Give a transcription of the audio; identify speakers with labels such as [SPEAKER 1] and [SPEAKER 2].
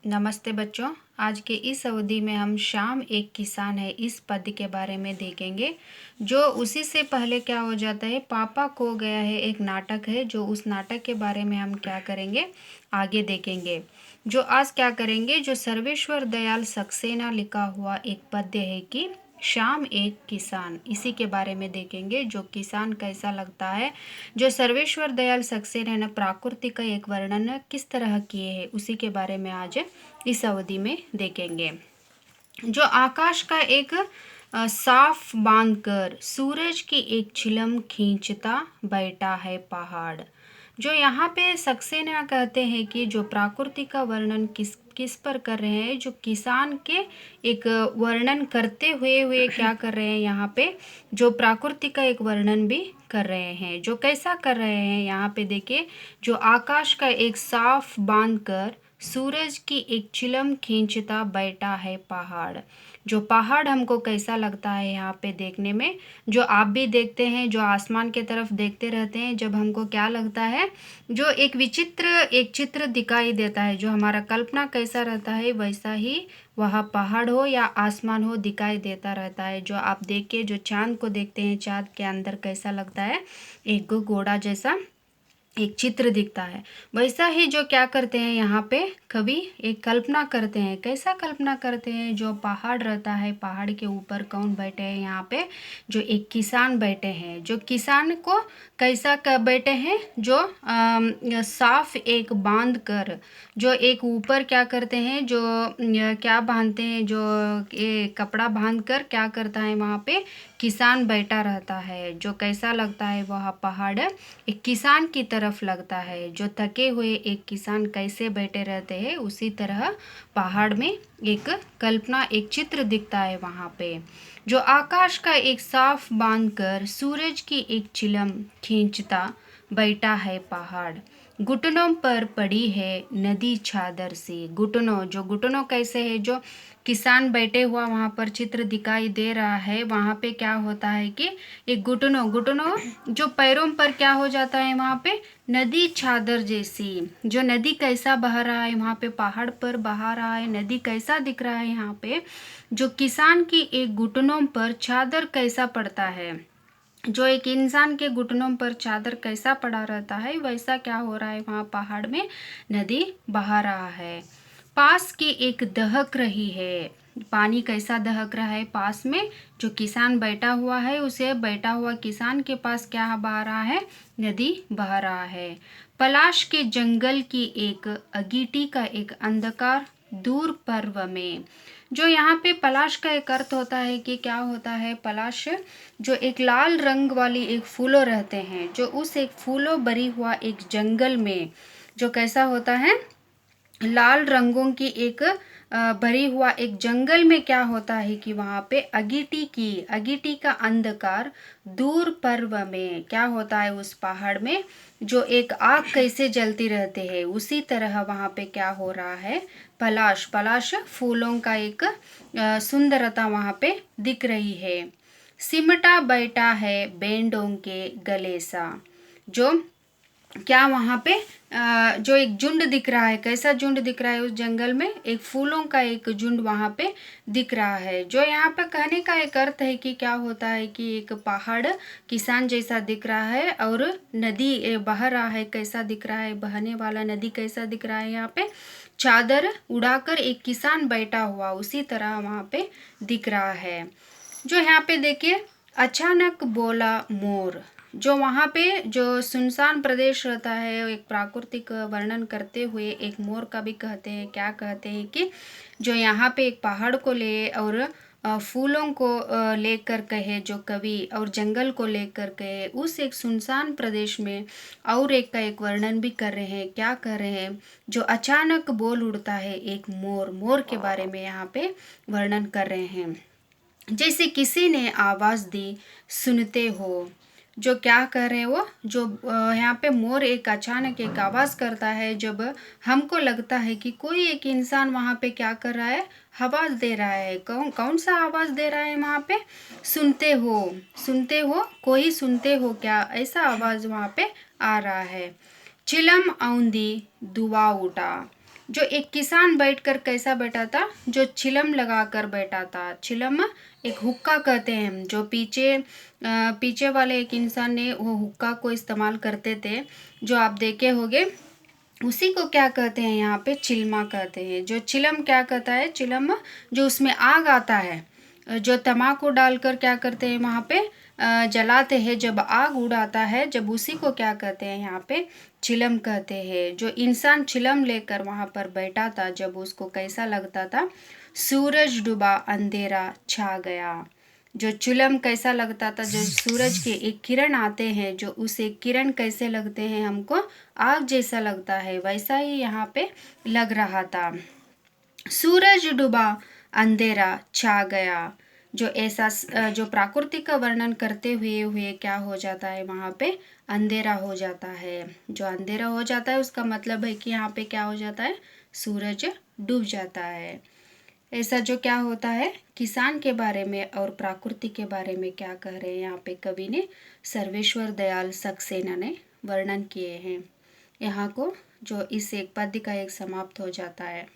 [SPEAKER 1] नमस्ते बच्चों। आज के इस अवधि में हम श्याम एक किसान है इस पद्य के बारे में देखेंगे। जो उसी से पहले क्या हो जाता है, पापा खो गया है एक नाटक है, जो उस नाटक के बारे में हम क्या करेंगे आगे देखेंगे। जो आज क्या करेंगे, जो सर्वेश्वर दयाल सक्सेना लिखा हुआ एक पद्य है कि श्याम एक किसान, इसी के बारे में देखेंगे। जो किसान कैसा लगता है, जो सर्वेश्वर दयाल सक्सेना ने प्रकृति का एक वर्णन किस तरह किए हैं, उसी के बारे में आज इस अवधि में देखेंगे। जो आकाश का एक साफ बांधकर सूरज की एक चिलम खींचता बैठा है पहाड़। जो यहाँ पे सक्सेना कहते हैं कि जो प्रकृति का वर्णन किस किस पर कर रहे हैं, जो किसान के एक वर्णन करते हुए क्या कर रहे हैं, यहाँ पे जो प्रकृति का एक वर्णन भी कर रहे हैं। जो कैसा कर रहे हैं, यहाँ पे देखिए, जो आकाश का एक साफ बांध कर सूरज की एक चिलम खींचता बैठा है पहाड़। जो पहाड़ हमको कैसा लगता है यहाँ पे देखने में, जो आप भी देखते हैं, जो आसमान के तरफ देखते रहते हैं, जब हमको क्या लगता है, जो एक चित्र दिखाई देता है, जो हमारा कल्पना कैसा रहता है वैसा ही वहाँ पहाड़ हो या आसमान हो दिखाई देता रहता है। जो आप देख के जो चाँद को देखते हैं, चाँद के अंदर कैसा लगता है, एक घोड़ा जैसा एक चित्र दिखता है। वैसा ही जो क्या करते हैं, यहाँ पे कवि एक कल्पना करते हैं। कैसा कल्पना करते हैं, जो पहाड़ रहता है, पहाड़ के ऊपर कौन बैठे हैं, यहाँ पे जो एक किसान बैठे हैं। जो किसान को कैसा बैठे हैं, जो साफ एक बांध कर, जो एक ऊपर क्या करते हैं, जो क्या बांधते हैं, जो कपड़ा बांध कर क्या करता है, वहाँ पे किसान बैठा रहता है। जो कैसा लगता है, वह पहाड़ एक किसान की तरफ लगता है। जो थके हुए एक किसान कैसे बैठे रहते हैं, उसी तरह पहाड़ में एक कल्पना एक चित्र दिखता है वहाँ पे। जो आकाश का एक साफ बांधकर सूरज की एक चिलम खींचता बैठा है पहाड़। घुटनों पर पड़ी है नदी चादर से। घुटनों, जो घुटनों कैसे है, जो किसान बैठे हुआ वहाँ पर चित्र दिखाई दे रहा है, वहाँ पे क्या होता है कि एक घुटनों जो पैरों पर क्या हो जाता है, वहाँ पे नदी चादर जैसी। जो नदी कैसा बह रहा है, वहाँ पे पहाड़ पर बहा रहा है, नदी कैसा दिख रहा है यहाँ पे, जो किसान की एक घुटनों पर चादर कैसा पड़ता है, जो एक इंसान के घुटनों पर चादर कैसा पड़ा रहता है, वैसा क्या हो रहा है, वहाँ पहाड़ में नदी बहा रहा है। पास की एक दहक रही है, पानी कैसा दहक रहा है पास में, जो किसान बैठा हुआ है, उसे बैठा हुआ किसान के पास क्या बह रहा है, नदी बह रहा है। पलाश के जंगल की एक अगीटी का एक अंधकार दूर पर्व में। जो यहाँ पे पलाश का एक अर्थ होता है कि क्या होता है, पलाश जो एक लाल रंग वाली एक फूलों रहते हैं, जो उस एक फूलों भरी हुआ एक जंगल में जो कैसा होता है, लाल रंगों की एक भरी हुआ एक जंगल में क्या होता है कि वहाँ पे अगीटी का अंधकार दूर पर्व में क्या होता है, उस पहाड़ में जो एक आग कैसे जलती रहते हैं, उसी तरह वहाँ पे क्या हो रहा है, पलाश फूलों का एक सुंदरता वहाँ पे दिख रही है। सिमटा बैठा है बैंडों के गले सा। जो क्या वहाँ पे जो एक झुंड दिख रहा है, कैसा झुंड दिख रहा है, उस जंगल में एक फूलों का एक झुंड वहाँ पे दिख रहा है। जो यहाँ पे कहने का एक अर्थ है कि क्या होता है कि एक पहाड़ किसान जैसा दिख रहा है और नदी बह रहा है, कैसा दिख रहा है, बहने वाला नदी कैसा दिख रहा है, यहाँ पे चादर उड़ाकर एक किसान बैठा हुआ उसी तरह वहाँ पे दिख रहा है। जो यहाँ पे देखिए, अचानक बोला मोर। जो वहाँ पे जो सुनसान प्रदेश रहता है, एक प्राकृतिक वर्णन करते हुए एक मोर का भी कहते हैं, क्या कहते हैं कि जो यहाँ पे एक पहाड़ को ले और फूलों को लेकर कहे जो कवि, और जंगल को लेकर कहे, उस एक सुनसान प्रदेश में और एक का एक वर्णन भी कर रहे हैं। क्या कर रहे हैं, जो अचानक बोल उड़ता है एक मोर के बारे में यहाँ पे वर्णन कर रहे हैं। जैसे किसी ने आवाज़ दी सुनते हो। जो क्या कर रहे हैं वो, जो यहाँ पे मोर एक अचानक एक आवाज़ करता है, जब हमको लगता है कि कोई एक इंसान वहाँ पे क्या कर रहा है, आवाज़ दे रहा है। कौन सा आवाज़ दे रहा है वहाँ पे, सुनते हो कोई सुनते हो क्या, ऐसा आवाज़ वहाँ पे आ रहा है। चिलम औंधी दुआ उठा। जो एक किसान बैठकर कैसा बैठा था, जो चिलम लगा कर बैठा था। चिलम एक हुक्का कहते हैं, जो पीछे वाले एक इंसान ने वो हुक्का को इस्तेमाल करते थे, जो आप देखे होंगे, उसी को क्या कहते हैं यहाँ पे, चिलमा कहते हैं। जो चिलम क्या कहता है, चिलम जो उसमें आग आता है, जो तम्बाकू डालकर क्या करते हैं वहाँ पे जलाते हैं, जब आग उड़ाता है, जब उसी को क्या कहते हैं यहाँ पे चिलम कहते हैं। जो इंसान चिलम लेकर वहाँ पर बैठा था, जब उसको कैसा लगता था, सूरज डूबा अंधेरा छा गया। जो चिलम कैसा लगता था, जो सूरज के एक किरण आते हैं, जो उसे किरण कैसे लगते हैं हमको, आग जैसा लगता है, वैसा ही यहाँ पे लग रहा था। सूरज डूबा अंधेरा छा गया। जो ऐसा जो प्राकृतिक का वर्णन करते हुए हुए क्या हो जाता है, वहाँ पे अंधेरा हो जाता है। जो अंधेरा हो जाता है उसका मतलब है कि यहाँ पे क्या हो जाता है, सूरज डूब जाता है। ऐसा जो क्या होता है, किसान के बारे में और प्रकृति के बारे में क्या कह रहे हैं यहाँ पे कवि ने, सर्वेश्वर दयाल सक्सेना ने वर्णन किए हैं। यहाँ को जो इस एक पद्य का एक समाप्त हो जाता है।